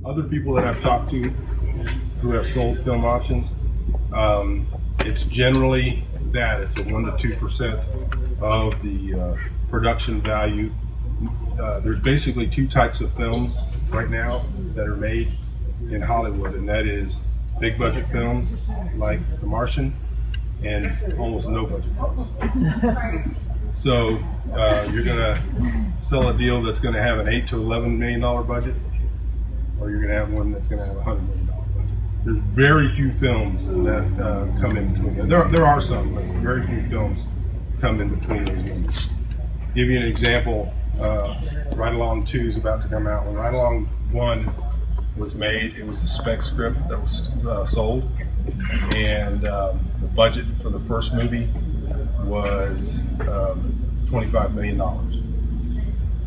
other people that I've talked to who have sold film options, it's generally that it's a 1 to 2% of the production value. There's basically two types of films right now that are made in Hollywood, and that is big budget films like The Martian and almost no budget films. So you're going to sell a deal that's going to have an $8 to $11 million budget, or you're going to have one that's going to have a $100 million budget. There's very few films that come in between. There are some, but very few films come in between those numbers. Give you an example. Ride Along 2 is about to come out. When Ride Along 1 was made, it was a spec script that was sold, and the budget for the first movie was $25 million.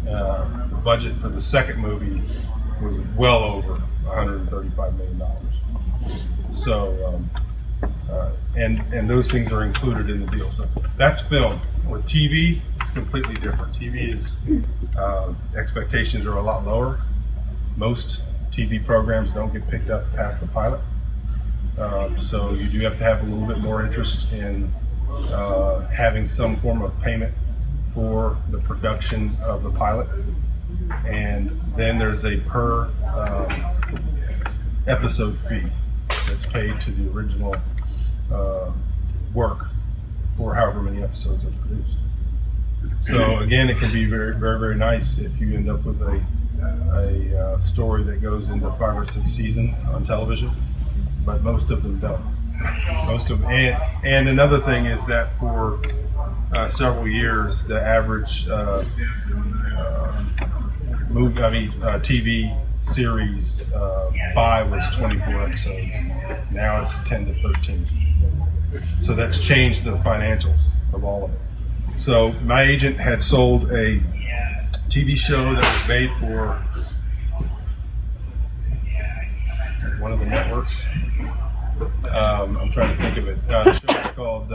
The budget for the second movie was well over $135 million. So, and those things are included in the deal. So that's film. With TV, it's completely different. TV is expectations are a lot lower. Most TV programs don't get picked up past the pilot, so you do have to have a little bit more interest in having some form of payment for the production of the pilot, and then there's a per episode fee that's paid to the original work for however many episodes are produced. So again, it can be very, very, very nice if you end up with a story that goes into 5 or 6 seasons on television, but most of them don't. Most of them, and another thing is that for several years, the average TV series buy was 24 episodes. Now it's 10 to 13. So that's changed the financials of all of it. So my agent had sold a TV show that was made for one of the networks. I'm trying to think of it. The show is called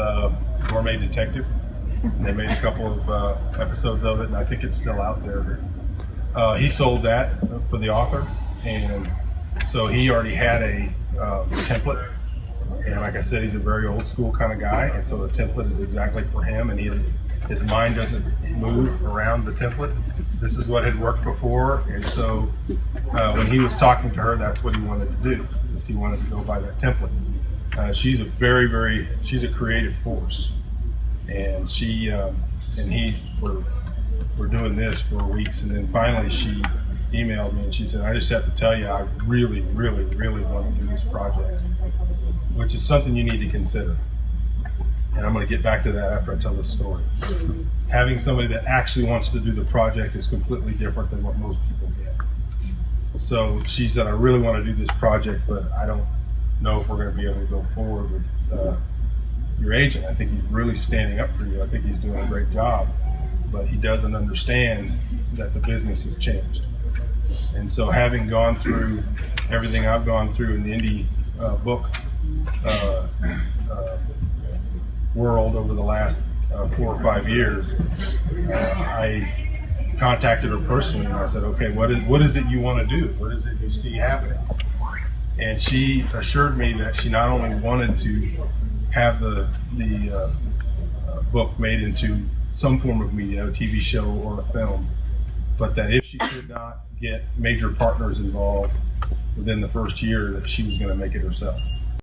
Gourmet Detective. And they made a couple of episodes of it, and I think it's still out there. He sold that for the author, and so he already had a template. And like I said, he's a very old school kind of guy, and so the template is exactly for him, and his mind doesn't move around the template. This is what had worked before, and so when he was talking to her, that's what he wanted to do. Is he wanted to go by that template. She's a creative force, and we're doing this for weeks, and then finally she emailed me and she said, "I just have to tell you, I really, really, really want to do this project," which is something you need to consider. And I'm going to get back to that after I tell the story. Having somebody that actually wants to do the project is completely different than what most people get. So she said, "I really want to do this project, but I don't know if we're going to be able to go forward with your agent. I think he's really standing up for you. I think he's doing a great job, but he doesn't understand that the business has changed." And so having gone through everything I've gone through in the indie book world over the last 4 or 5 years, I contacted her personally and I said, "Okay, what is it you want to do? What is it you see happening?" And she assured me that she not only wanted to have the book made into some form of media, a TV show or a film, but that if she could not get major partners involved within the first year, that she was going to make it herself.